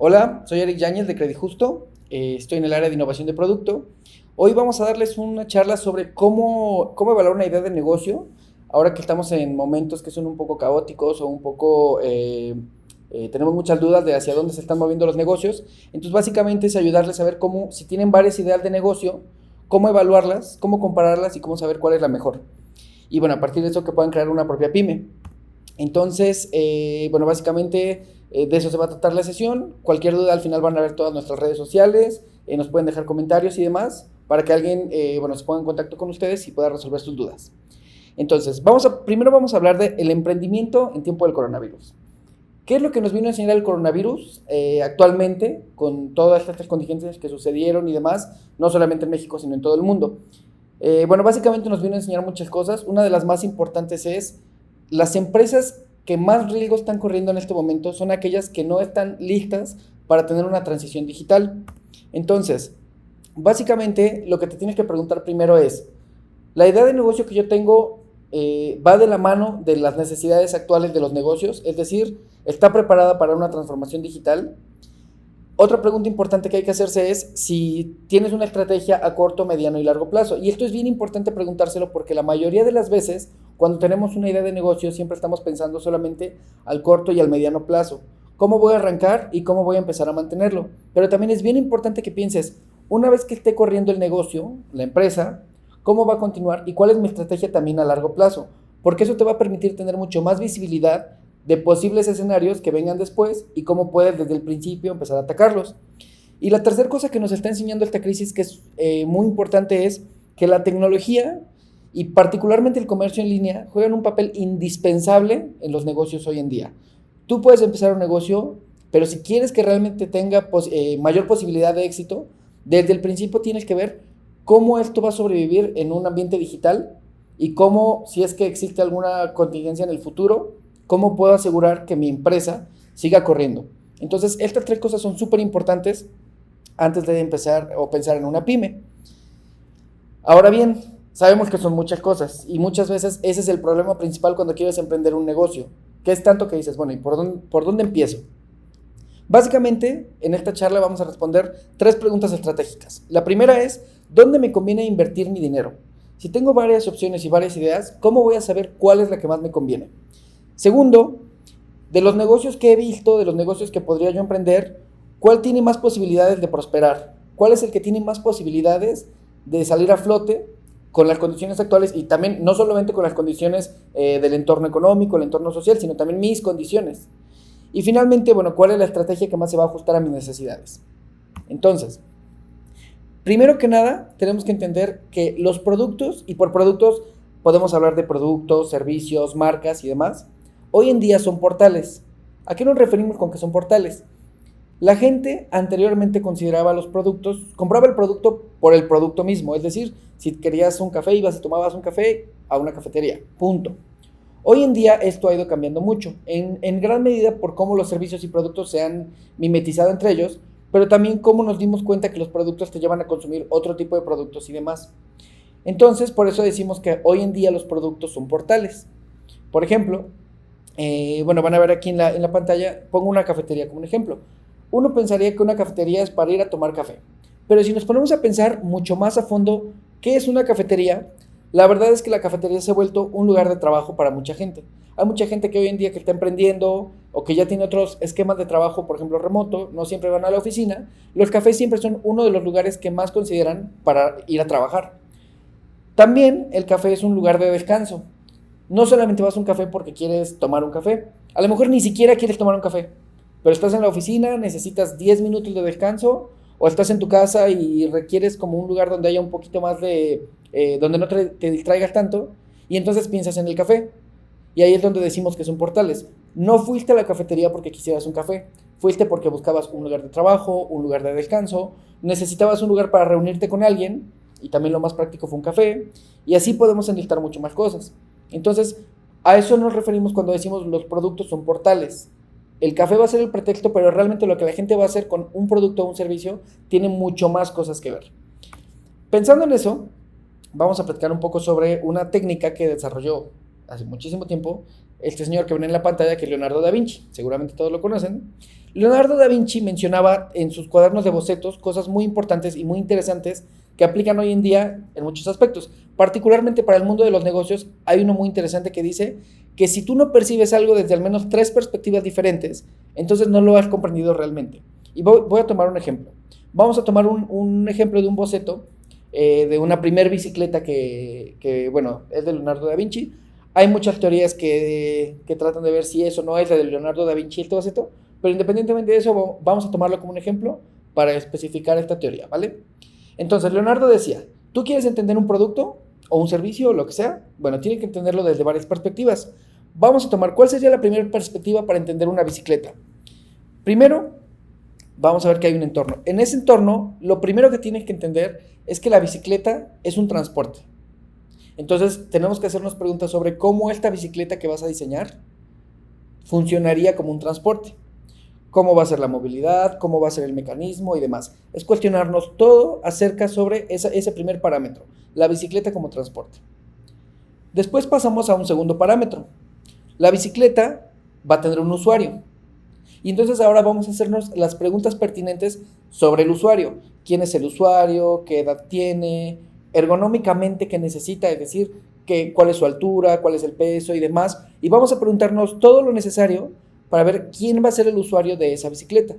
Hola, soy Eric Yáñez de Credit Justo, estoy en el área de innovación de producto. Hoy vamos a darles una charla sobre cómo evaluar una idea de negocio, ahora que estamos en momentos que son un poco caóticos o un poco, tenemos muchas dudas de hacia dónde se están moviendo los negocios. Entonces básicamente es ayudarles a ver cómo, si tienen varias ideas de negocio, cómo evaluarlas, cómo compararlas y cómo saber cuál es la mejor. Y bueno, a partir de eso que puedan crear una propia pyme. Entonces, bueno, básicamente de eso se va a tratar la sesión. Cualquier duda al final van a ver todas nuestras redes sociales, nos pueden dejar comentarios y demás para que alguien, bueno, se ponga en contacto con ustedes y pueda resolver sus dudas. Entonces, primero vamos a hablar del emprendimiento en tiempo del coronavirus. ¿Qué es lo que nos vino a enseñar el coronavirus actualmente con todas estas contingencias que sucedieron y demás, no solamente en México, sino en todo el mundo? Bueno, básicamente nos vino a enseñar muchas cosas. Una de las más importantes es las empresas que más riesgo están corriendo en este momento son aquellas que no están listas para tener una transición digital. Entonces, básicamente lo que te tienes que preguntar primero es, ¿la idea de negocio que yo tengo va de la mano de las necesidades actuales de los negocios? Es decir, ¿está preparada para una transformación digital? Otra pregunta importante que hay que hacerse es si tienes una estrategia a corto, mediano y largo plazo. Y esto es bien importante preguntárselo porque la mayoría de las veces, cuando tenemos una idea de negocio, siempre estamos pensando solamente al corto y al mediano plazo. ¿Cómo voy a arrancar y cómo voy a empezar a mantenerlo? Pero también es bien importante que pienses, una vez que esté corriendo el negocio, la empresa, ¿cómo va a continuar y cuál es mi estrategia también a largo plazo? Porque eso te va a permitir tener mucho más visibilidad de posibles escenarios que vengan después y cómo puedes desde el principio empezar a atacarlos. Y la tercera cosa que nos está enseñando esta crisis que es muy importante es que la tecnología y particularmente el comercio en línea juegan un papel indispensable en los negocios hoy en día. Tú puedes empezar un negocio, pero si quieres que realmente tenga mayor posibilidad de éxito, desde el principio tienes que ver cómo esto va a sobrevivir en un ambiente digital y cómo, si es que existe alguna contingencia en el futuro, cómo puedo asegurar que mi empresa siga corriendo. Entonces, estas tres cosas son súper importantes antes de empezar o pensar en una pyme. Ahora bien, sabemos que son muchas cosas y muchas veces ese es el problema principal cuando quieres emprender un negocio, que es tanto que dices, bueno, ¿y por dónde empiezo? Básicamente, en esta charla vamos a responder tres preguntas estratégicas. La primera es, ¿dónde me conviene invertir mi dinero? Si tengo varias opciones y varias ideas, ¿cómo voy a saber cuál es la que más me conviene? Segundo, de los negocios que he visto, de los negocios que podría yo emprender, ¿cuál tiene más posibilidades de prosperar? ¿Cuál es el que tiene más posibilidades de salir a flote con las condiciones actuales y también no solamente con las condiciones del entorno económico, el entorno social, sino también mis condiciones? Y finalmente, bueno, ¿cuál es la estrategia que más se va a ajustar a mis necesidades? Entonces, primero que nada, tenemos que entender que los productos, y por productos podemos hablar de productos, servicios, marcas y demás, hoy en día son portales. ¿A qué nos referimos con que son portales? La gente anteriormente consideraba los productos, compraba el producto por el producto mismo, es decir, si querías un café, ibas y tomabas un café a una cafetería, punto. Hoy en día esto ha ido cambiando mucho, en gran medida por cómo los servicios y productos se han mimetizado entre ellos, pero también cómo nos dimos cuenta que los productos te llevan a consumir otro tipo de productos y demás. Entonces, por eso decimos que hoy en día los productos son portales. Por ejemplo, bueno, van a ver aquí en la pantalla, pongo una cafetería como un ejemplo. Uno pensaría que una cafetería es para ir a tomar café, pero si nos ponemos a pensar mucho más a fondo qué es una cafetería, la verdad es que la cafetería se ha vuelto un lugar de trabajo para mucha gente. Hay mucha gente que hoy en día que está emprendiendo o que ya tiene otros esquemas de trabajo, por ejemplo remoto, no siempre van a la oficina. Los cafés siempre son uno de los lugares que más consideran para ir a trabajar. También el café es un lugar de descanso. No solamente vas a un café porque quieres tomar un café, a lo mejor ni siquiera quieres tomar un café, pero estás en la oficina, necesitas 10 minutos de descanso, o estás en tu casa y requieres como un lugar donde haya un poquito más de, donde no te distraigas tanto, y entonces piensas en el café. Y ahí es donde decimos que son portales. No fuiste a la cafetería porque quisieras un café, fuiste porque buscabas un lugar de trabajo, un lugar de descanso, necesitabas un lugar para reunirte con alguien, y también lo más práctico fue un café, y así podemos enlistar mucho más cosas. Entonces, a eso nos referimos cuando decimos los productos son portales. El café va a ser el pretexto, pero realmente lo que la gente va a hacer con un producto o un servicio tiene mucho más cosas que ver. Pensando en eso, vamos a platicar un poco sobre una técnica que desarrolló hace muchísimo tiempo este señor que ven en la pantalla, que es Leonardo da Vinci, seguramente todos lo conocen. Leonardo da Vinci mencionaba en sus cuadernos de bocetos cosas muy importantes y muy interesantes que aplican hoy en día en muchos aspectos. Particularmente para el mundo de los negocios, hay uno muy interesante que dice que si tú no percibes algo desde al menos 3 perspectivas diferentes, entonces no lo has comprendido realmente. Y voy a tomar un ejemplo. Vamos a tomar un ejemplo de un boceto de una primer bicicleta bueno, es de Leonardo da Vinci. Hay muchas teorías que tratan de ver si eso no es la de Leonardo da Vinci este boceto, pero independientemente de eso, vamos a tomarlo como un ejemplo para especificar esta teoría, ¿vale? Entonces, Leonardo decía, ¿tú quieres entender un producto o un servicio o lo que sea? Bueno, tienes que entenderlo desde varias perspectivas. Vamos a tomar, ¿cuál sería la primera perspectiva para entender una bicicleta? Primero, vamos a ver que hay un entorno. En ese entorno, lo primero que tienes que entender es que la bicicleta es un transporte. Entonces, tenemos que hacernos preguntas sobre cómo esta bicicleta que vas a diseñar funcionaría como un transporte. Cómo va a ser la movilidad, cómo va a ser el mecanismo y demás. Es cuestionarnos todo acerca sobre ese primer parámetro, la bicicleta como transporte. Después pasamos a un segundo parámetro. La bicicleta va a tener un usuario. Y entonces ahora vamos a hacernos las preguntas pertinentes sobre el usuario. ¿Quién es el usuario? ¿Qué edad tiene? Ergonómicamente, ¿qué necesita? Es decir, cuál es su altura, cuál es el peso y demás. Y vamos a preguntarnos todo lo necesario para ver quién va a ser el usuario de esa bicicleta.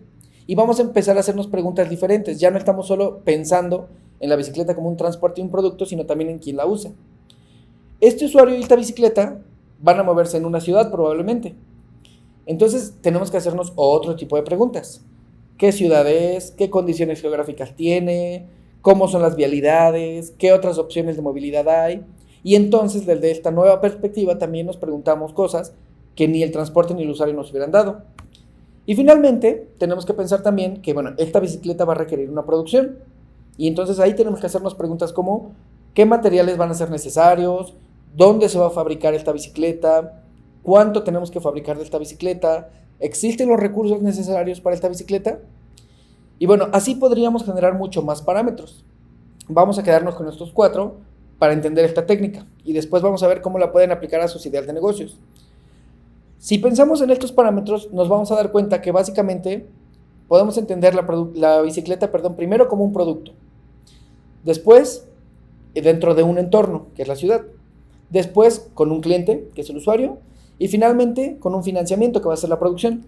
Y vamos a empezar a hacernos preguntas diferentes. Ya no estamos solo pensando en la bicicleta como un transporte y un producto, sino también en quién la usa. Este usuario y esta bicicleta van a moverse en una ciudad probablemente. Entonces tenemos que hacernos otro tipo de preguntas. ¿Qué ciudad es? ¿Qué condiciones geográficas tiene? ¿Cómo son las vialidades? ¿Qué otras opciones de movilidad hay? Y entonces desde esta nueva perspectiva también nos preguntamos cosas que ni el transporte ni el usuario nos hubieran dado. Y finalmente tenemos que pensar también que, bueno, esta bicicleta va a requerir una producción. Y entonces ahí tenemos que hacernos preguntas como ¿qué materiales van a ser necesarios? ¿Dónde se va a fabricar esta bicicleta? ¿Cuánto tenemos que fabricar de esta bicicleta? ¿Existen los recursos necesarios para esta bicicleta? Y bueno, así podríamos generar mucho más parámetros. Vamos a quedarnos con estos 4 para entender esta técnica y después vamos a ver cómo la pueden aplicar a sus ideas de negocios. Si pensamos en estos parámetros, nos vamos a dar cuenta que básicamente podemos entender la bicicleta, primero como un producto, después dentro de un entorno, que es la ciudad, después con un cliente, que es el usuario, y finalmente con un financiamiento, que va a ser la producción.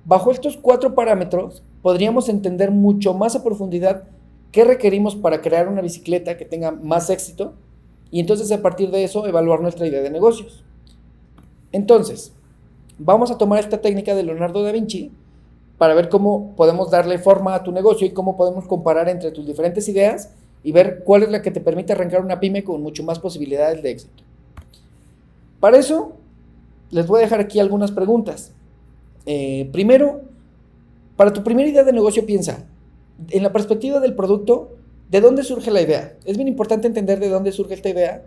Bajo estos 4 parámetros, podríamos entender mucho más a profundidad qué requerimos para crear una bicicleta que tenga más éxito, y entonces a partir de eso evaluar nuestra idea de negocios. Entonces, vamos a tomar esta técnica de Leonardo da Vinci para ver cómo podemos darle forma a tu negocio y cómo podemos comparar entre tus diferentes ideas y ver cuál es la que te permite arrancar una pyme con mucho más posibilidades de éxito. Para eso, les voy a dejar aquí algunas preguntas. Primero, para tu primera idea de negocio piensa, en la perspectiva del producto, ¿de dónde surge la idea? Es bien importante entender de dónde surge esta idea,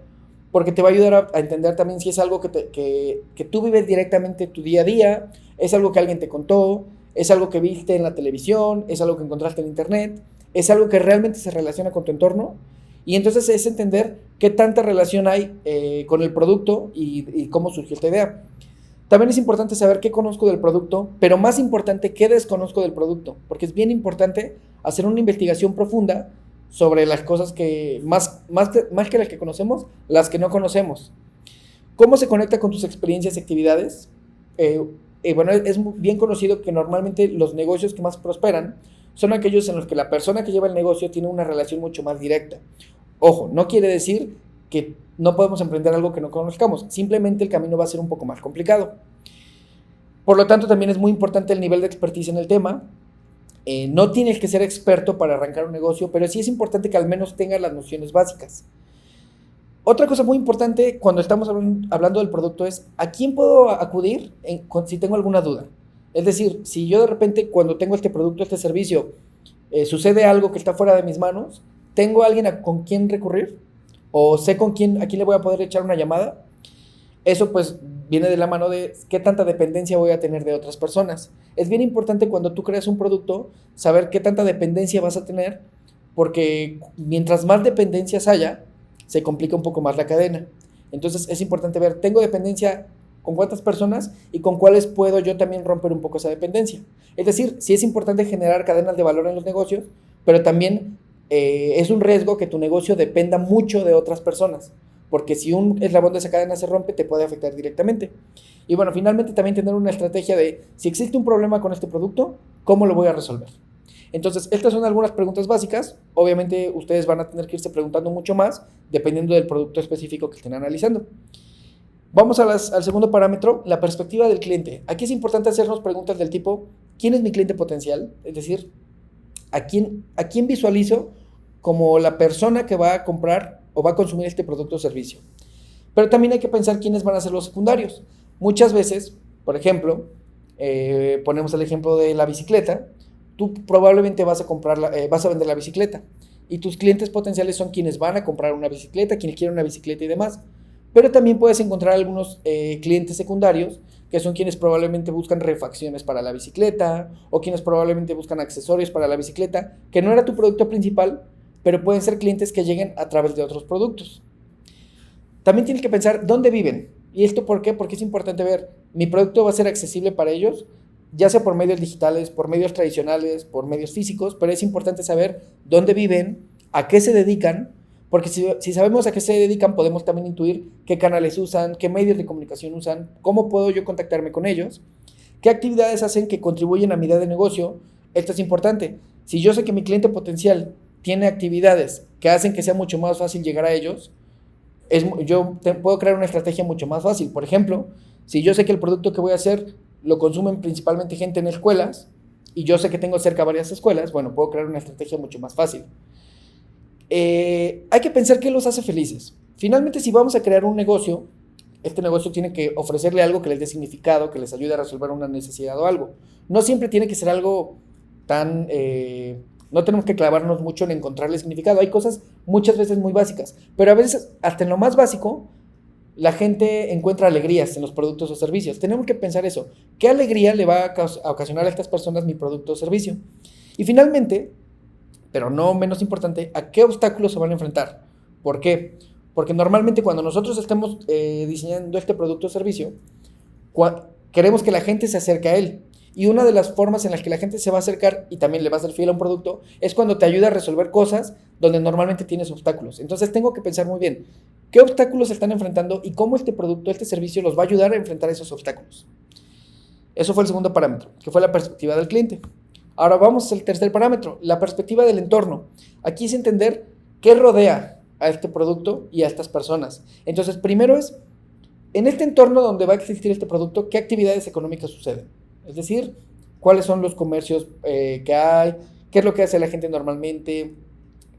porque te va a ayudar a entender también si es algo que tú vives directamente tu día a día, es algo que alguien te contó, es algo que viste en la televisión, es algo que encontraste en internet, es algo que realmente se relaciona con tu entorno, y entonces es entender qué tanta relación hay con el producto y cómo surgió esta idea. También es importante saber qué conozco del producto, pero más importante, qué desconozco del producto, porque es bien importante hacer una investigación profunda sobre las cosas que, más que las que conocemos, las que no conocemos. ¿Cómo se conecta con tus experiencias y actividades? Bueno, es bien conocido que normalmente los negocios que más prosperan son aquellos en los que la persona que lleva el negocio tiene una relación mucho más directa. Ojo, no quiere decir que no podemos emprender algo que no conozcamos, simplemente el camino va a ser un poco más complicado. Por lo tanto, también es muy importante el nivel de expertise en el tema. No tienes que ser experto para arrancar un negocio, pero sí es importante que al menos tengas las nociones básicas. Otra cosa muy importante cuando estamos hablando del producto es ¿a quién puedo acudir si tengo alguna duda? Es decir, si yo de repente cuando tengo este producto, este servicio, sucede algo que está fuera de mis manos, ¿tengo alguien con quien recurrir? ¿O sé a quién le voy a poder echar una llamada? Eso pues viene de la mano de qué tanta dependencia voy a tener de otras personas. Es bien importante cuando tú creas un producto saber qué tanta dependencia vas a tener, porque mientras más dependencias haya, se complica un poco más la cadena. Entonces es importante ver, ¿tengo dependencia con cuántas personas y con cuáles puedo yo también romper un poco esa dependencia. Es decir, sí es importante generar cadenas de valor en los negocios, pero también es un riesgo que tu negocio dependa mucho de otras personas, porque si un eslabón de esa cadena se rompe, te puede afectar directamente. Y bueno, finalmente también tener una estrategia de, si existe un problema con este producto, ¿cómo lo voy a resolver? Entonces, estas son algunas preguntas básicas. Obviamente, ustedes van a tener que irse preguntando mucho más, dependiendo del producto específico que estén analizando. Vamos al segundo parámetro, la perspectiva del cliente. Aquí es importante hacernos preguntas del tipo, ¿quién es mi cliente potencial? Es decir, ¿a quién visualizo como la persona que va a comprar o va a consumir este producto o servicio? Pero también hay que pensar quiénes van a ser los secundarios. Muchas veces, por ejemplo, ponemos el ejemplo de la bicicleta, tú probablemente vas a vender la bicicleta y tus clientes potenciales son quienes van a comprar una bicicleta, quienes quieren una bicicleta y demás. Pero también puedes encontrar algunos clientes secundarios que son quienes probablemente buscan refacciones para la bicicleta o quienes probablemente buscan accesorios para la bicicleta, que no era tu producto principal, pero pueden ser clientes que lleguen a través de otros productos. También tienes que pensar dónde viven. ¿Y esto por qué? Porque es importante ver, mi producto va a ser accesible para ellos, ya sea por medios digitales, por medios tradicionales, por medios físicos, pero es importante saber dónde viven, a qué se dedican, porque si sabemos a qué se dedican, podemos también intuir qué canales usan, qué medios de comunicación usan, cómo puedo yo contactarme con ellos, qué actividades hacen que contribuyen a mi idea de negocio. Esto es importante. Si yo sé que mi cliente potencial tiene actividades que hacen que sea mucho más fácil llegar a ellos, puedo crear una estrategia mucho más fácil. Por ejemplo, si yo sé que el producto que voy a hacer lo consumen principalmente gente en escuelas y yo sé que tengo cerca varias escuelas, bueno, puedo crear una estrategia mucho más fácil. Hay que pensar qué los hace felices. Finalmente, si vamos a crear un negocio, este negocio tiene que ofrecerle algo que les dé significado, que les ayude a resolver una necesidad o algo. No siempre tiene que ser algo tan... no tenemos que clavarnos mucho en encontrarle significado. Hay cosas muchas veces muy básicas, pero a veces, hasta en lo más básico, la gente encuentra alegrías en los productos o servicios. Tenemos que pensar eso. ¿Qué alegría le va a ocasionar a estas personas mi producto o servicio? Y finalmente, pero no menos importante, ¿a qué obstáculos se van a enfrentar? ¿Por qué? Porque normalmente cuando nosotros estemos diseñando este producto o servicio, queremos que la gente se acerque a él. Y una de las formas en las que la gente se va a acercar y también le va a ser fiel a un producto es cuando te ayuda a resolver cosas donde normalmente tienes obstáculos. Entonces tengo que pensar muy bien qué obstáculos se están enfrentando y cómo este producto, este servicio los va a ayudar a enfrentar esos obstáculos. Eso fue el segundo parámetro, que fue la perspectiva del cliente. Ahora vamos al tercer parámetro, la perspectiva del entorno. Aquí es entender qué rodea a este producto y a estas personas. Entonces, primero es, en este entorno donde va a existir este producto, ¿qué actividades económicas suceden? Es decir, cuáles son los comercios que hay, qué es lo que hace la gente normalmente,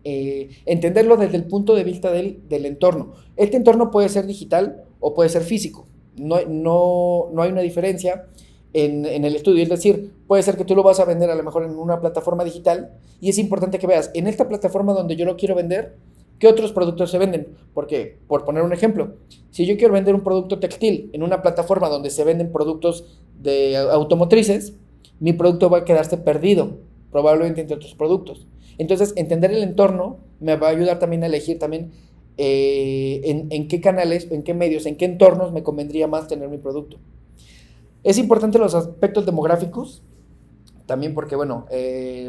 entenderlo desde el punto de vista del entorno. Este entorno puede ser digital o puede ser físico, no hay una diferencia en el estudio, es decir, puede ser que tú lo vas a vender a lo mejor en una plataforma digital y es importante que veas, en esta plataforma donde yo lo quiero vender, ¿qué otros productos se venden? Porque, por poner un ejemplo, si yo quiero vender un producto textil en una plataforma donde se venden productos de automotrices, mi producto va a quedarse perdido, probablemente entre otros productos. Entonces, entender el entorno me va a ayudar también a elegir también en qué canales, en qué medios, en qué entornos me convendría más tener mi producto. Es importante los aspectos demográficos, también porque, bueno,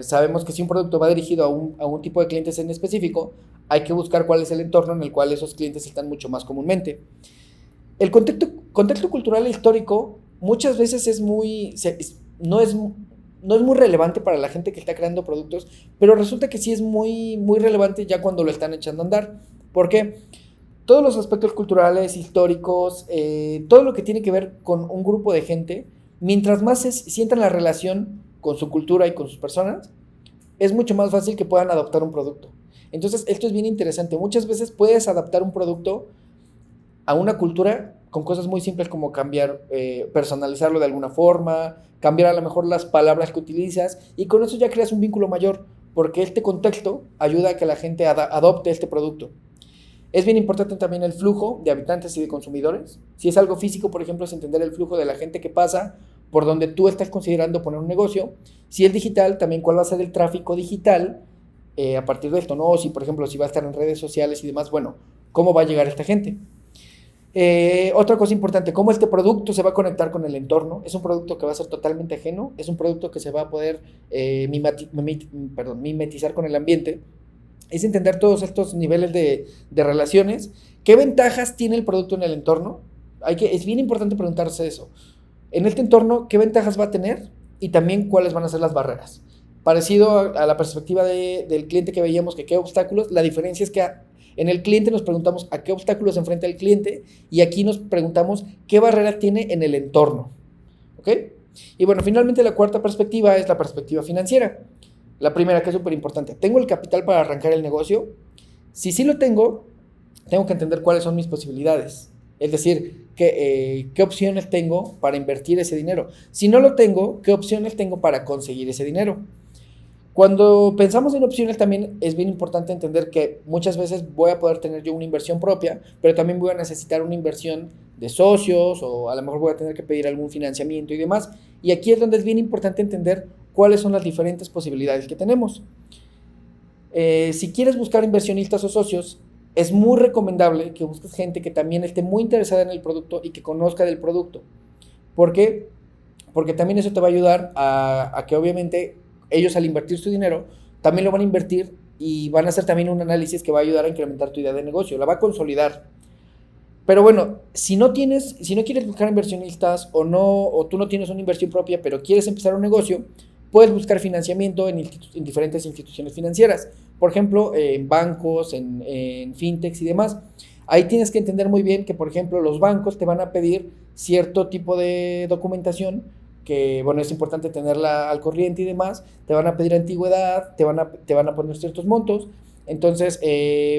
sabemos que si un producto va dirigido a un tipo de clientes en específico, hay que buscar cuál es el entorno en el cual esos clientes están mucho más comúnmente. El contexto cultural e histórico muchas veces no es muy relevante para la gente que está creando productos, pero resulta que sí es muy, muy relevante ya cuando lo están echando a andar. ¿Por qué? Todos los aspectos culturales, históricos, todo lo que tiene que ver con un grupo de gente, mientras más sientan la relación con su cultura y con sus personas, es mucho más fácil que puedan adoptar un producto. Entonces, esto es bien interesante. Muchas veces puedes adaptar un producto a una cultura con cosas muy simples como cambiar, personalizarlo de alguna forma, cambiar a lo mejor las palabras que utilizas y con eso ya creas un vínculo mayor porque este contexto ayuda a que la gente adopte este producto. Es bien importante también el flujo de habitantes y de consumidores. Si es algo físico, por ejemplo, es entender el flujo de la gente que pasa por donde tú estás considerando poner un negocio. Si es digital, también cuál va a ser el tráfico digital a partir de esto, ¿no? Si, por ejemplo, si va a estar en redes sociales y demás, bueno, ¿cómo va a llegar esta gente? Otra cosa importante, cómo este producto se va a conectar con el entorno. Es un producto que va a ser totalmente ajeno, es un producto que se va a poder mimetizar con el ambiente. Es entender todos estos niveles de relaciones. ¿Qué ventajas tiene el producto en el entorno? Es bien importante preguntarse eso. En este entorno, ¿qué ventajas va a tener? Y también cuáles van a ser las barreras. Parecido a la perspectiva del cliente que veíamos, que qué obstáculos, la diferencia es que en el cliente nos preguntamos a qué obstáculos se enfrenta el cliente y aquí nos preguntamos qué barrera tiene en el entorno. ¿Ok? Y bueno, finalmente la cuarta perspectiva es la perspectiva financiera. La primera, que es súper importante. ¿Tengo el capital para arrancar el negocio? Si sí lo tengo que entender cuáles son mis posibilidades. Es decir, qué opciones tengo para invertir ese dinero. Si no lo tengo, ¿qué opciones tengo para conseguir ese dinero? Cuando pensamos en opciones también es bien importante entender que muchas veces voy a poder tener yo una inversión propia, pero también voy a necesitar una inversión de socios o a lo mejor voy a tener que pedir algún financiamiento y demás. Y aquí es donde es bien importante entender cuáles son las diferentes posibilidades que tenemos. Si quieres buscar inversionistas o socios, es muy recomendable que busques gente que también esté muy interesada en el producto y que conozca del producto. ¿Por qué? Porque también eso te va a ayudar a que obviamente ellos al invertir su dinero también lo van a invertir y van a hacer también un análisis que va a ayudar a incrementar tu idea de negocio, la va a consolidar. Pero bueno, si no quieres buscar inversionistas o tú no tienes una inversión propia, pero quieres empezar un negocio, puedes buscar financiamiento en diferentes instituciones financieras. Por ejemplo, en bancos, en fintechs y demás. Ahí tienes que entender muy bien que, por ejemplo, los bancos te van a pedir cierto tipo de documentación que, bueno, es importante tenerla al corriente y demás. Te van a pedir antigüedad, te van a poner ciertos montos. Entonces,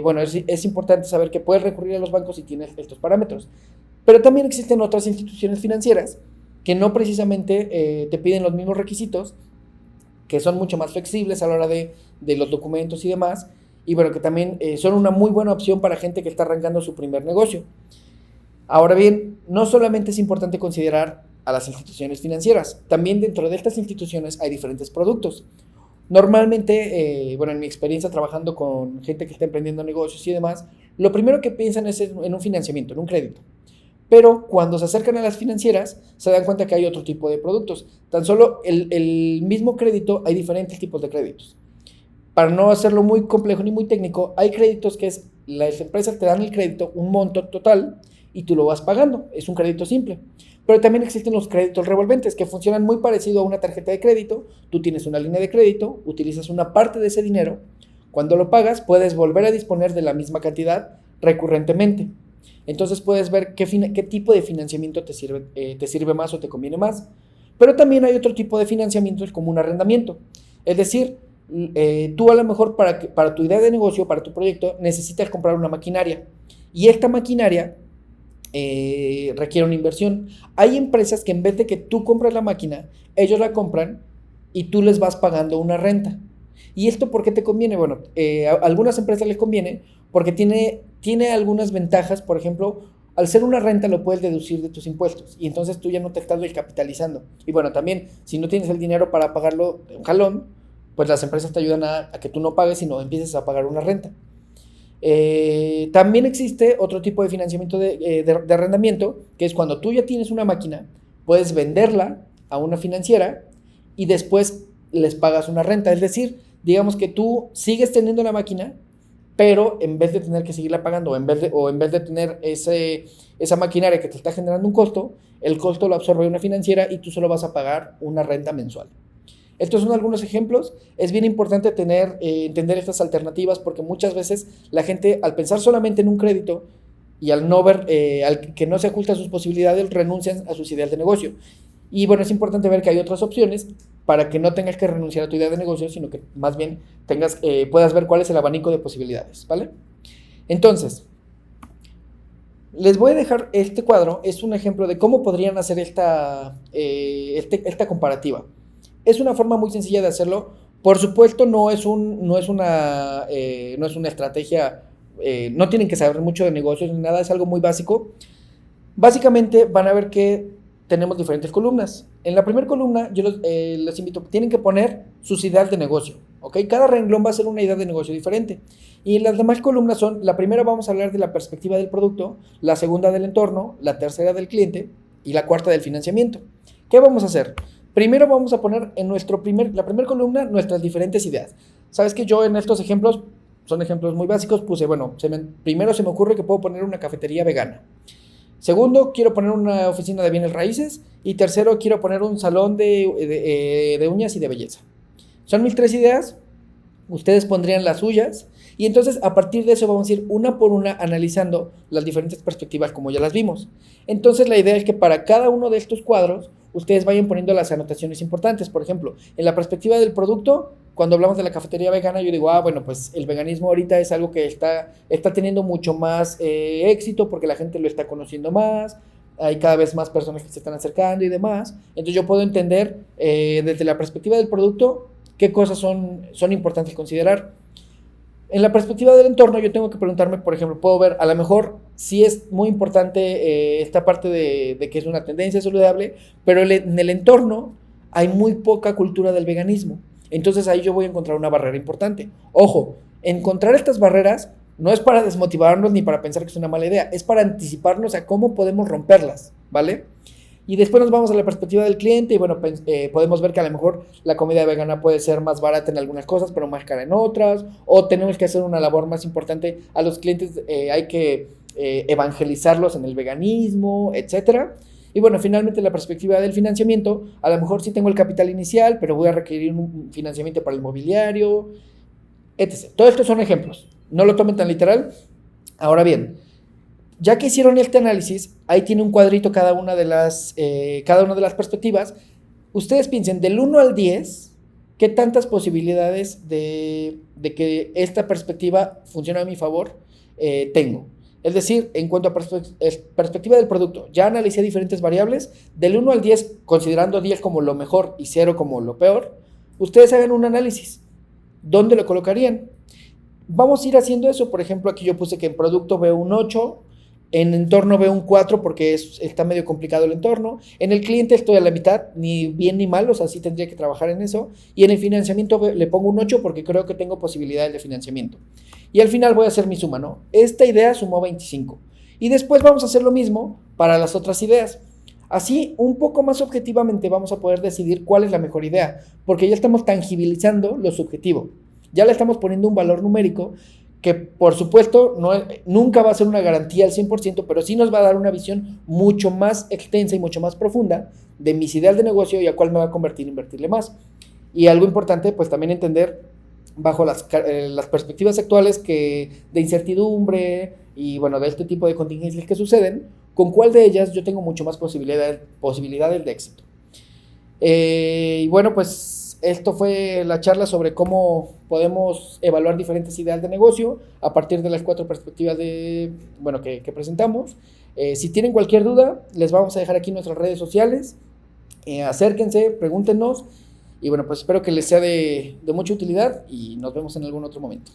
bueno, es importante saber que puedes recurrir a los bancos si tienes estos parámetros. Pero también existen otras instituciones financieras que no precisamente te piden los mismos requisitos, que son mucho más flexibles a la hora de los documentos y demás, y bueno, que también son una muy buena opción para gente que está arrancando su primer negocio. Ahora bien, no solamente es importante considerar a las instituciones financieras, también dentro de estas instituciones hay diferentes productos. Normalmente, bueno, en mi experiencia trabajando con gente que está emprendiendo negocios y demás, lo primero que piensan es en un financiamiento, en un crédito. Pero cuando se acercan a las financieras, se dan cuenta que hay otro tipo de productos. Tan solo el mismo crédito, hay diferentes tipos de créditos. Para no hacerlo muy complejo ni muy técnico, hay créditos que las empresas te dan el crédito, un monto total, y tú lo vas pagando. Es un crédito simple. Pero también existen los créditos revolventes, que funcionan muy parecido a una tarjeta de crédito. Tú tienes una línea de crédito, utilizas una parte de ese dinero. Cuando lo pagas, puedes volver a disponer de la misma cantidad recurrentemente. Entonces puedes ver qué tipo de financiamiento te sirve más o te conviene más. Pero también hay otro tipo de financiamiento como un arrendamiento. Es decir, tú a lo mejor para tu idea de negocio, para tu proyecto, necesitas comprar una maquinaria. Y esta maquinaria requiere una inversión. Hay empresas que en vez de que tú compres la máquina, ellos la compran y tú les vas pagando una renta. ¿Y esto por qué te conviene? Bueno, a algunas empresas les conviene porque tiene algunas ventajas. Por ejemplo, al ser una renta lo puedes deducir de tus impuestos y entonces tú ya no te estás descapitalizando. Y bueno, también si no tienes el dinero para pagarlo de un jalón, pues las empresas te ayudan a que tú no pagues, sino empieces a pagar una renta. También existe otro tipo de financiamiento de arrendamiento, que es cuando tú ya tienes una máquina, puedes venderla a una financiera y después les pagas una renta. Es decir, digamos que tú sigues teniendo la máquina, pero en vez de tener que seguirla pagando o en vez de tener esa maquinaria que te está generando un costo, el costo lo absorbe una financiera y tú solo vas a pagar una renta mensual. Estos son algunos ejemplos. Es bien importante entender estas alternativas porque muchas veces la gente, al pensar solamente en un crédito y al no ver, al que no se ajusta a sus posibilidades, renuncian a sus ideas de negocio. Y bueno, es importante ver que hay otras opciones para que no tengas que renunciar a tu idea de negocio, sino que más bien puedas ver cuál es el abanico de posibilidades, ¿vale? Entonces, les voy a dejar este cuadro, es un ejemplo de cómo podrían hacer esta comparativa. Es una forma muy sencilla de hacerlo. Por supuesto, no es una estrategia, no tienen que saber mucho de negocios ni nada, es algo muy básico. Básicamente van a ver que tenemos diferentes columnas. En la primera columna yo les invito, tienen que poner sus ideas de negocio, ¿ok? Cada renglón va a ser una idea de negocio diferente. Y las demás columnas son, la primera vamos a hablar de la perspectiva del producto, la segunda del entorno, la tercera del cliente y la cuarta del financiamiento. ¿Qué vamos a hacer? Primero vamos a poner en la primera columna nuestras diferentes ideas. Sabes que yo en estos ejemplos, son ejemplos muy básicos, puse, bueno, primero se me ocurre que puedo poner una cafetería vegana. Segundo, quiero poner una oficina de bienes raíces. Y tercero, quiero poner un salón de uñas y de belleza. Son mis 3 ideas. Ustedes pondrían las suyas. Y entonces, a partir de eso, vamos a ir una por una analizando las diferentes perspectivas como ya las vimos. Entonces, la idea es que para cada uno de estos cuadros, ustedes vayan poniendo las anotaciones importantes. Por ejemplo, en la perspectiva del producto, cuando hablamos de la cafetería vegana, yo digo, bueno, pues el veganismo ahorita es algo que está teniendo mucho más éxito porque la gente lo está conociendo más, hay cada vez más personas que se están acercando y demás. Entonces yo puedo entender desde la perspectiva del producto qué cosas son importantes considerar. En la perspectiva del entorno yo tengo que preguntarme, por ejemplo, puedo ver, a lo mejor sí es muy importante esta parte de que es una tendencia saludable, pero en el entorno hay muy poca cultura del veganismo. Entonces ahí yo voy a encontrar una barrera importante. Ojo, encontrar estas barreras no es para desmotivarnos ni para pensar que es una mala idea, es para anticiparnos a cómo podemos romperlas, ¿vale? Y después nos vamos a la perspectiva del cliente y bueno, podemos ver que a lo mejor la comida vegana puede ser más barata en algunas cosas, pero más cara en otras, o tenemos que hacer una labor más importante a los clientes, hay que evangelizarlos en el veganismo, etcétera. Y bueno, finalmente la perspectiva del financiamiento, a lo mejor sí tengo el capital inicial, pero voy a requerir un financiamiento para el mobiliario, etc. Todo esto son ejemplos, no lo tomen tan literal. Ahora bien, ya que hicieron este análisis, ahí tiene un cuadrito cada una de las perspectivas. Ustedes piensen, del 1 al 10, ¿qué tantas posibilidades de que esta perspectiva funcione a mi favor tengo? Es decir, en cuanto a perspectiva del producto, ya analicé diferentes variables, del 1 al 10, considerando 10 como lo mejor y 0 como lo peor, ustedes hagan un análisis. ¿Dónde lo colocarían? Vamos a ir haciendo eso. Por ejemplo, aquí yo puse que en producto veo un 8, en entorno veo un 4 porque está medio complicado el entorno. En el cliente estoy a la mitad, ni bien ni mal, o sea, sí tendría que trabajar en eso. Y en el financiamiento le pongo un 8 porque creo que tengo posibilidades de financiamiento. Y al final voy a hacer mi suma, ¿no? Esta idea sumó 25. Y después vamos a hacer lo mismo para las otras ideas. Así, un poco más objetivamente vamos a poder decidir cuál es la mejor idea, porque ya estamos tangibilizando lo subjetivo. Ya le estamos poniendo un valor numérico que por supuesto nunca va a ser una garantía al 100%, pero sí nos va a dar una visión mucho más extensa y mucho más profunda de mis ideas de negocio y a cuál me va a convertir invertirle más. Y algo importante, pues también entender bajo las perspectivas actuales de incertidumbre y bueno, de este tipo de contingencias que suceden, con cuál de ellas yo tengo mucho más posibilidades de éxito. Y bueno, pues esto fue la charla sobre cómo podemos evaluar diferentes ideas de negocio a partir de las 4 perspectivas que presentamos. Si tienen cualquier duda, les vamos a dejar aquí nuestras redes sociales. Acérquense, pregúntenos. Y bueno, pues espero que les sea de mucha utilidad y nos vemos en algún otro momento.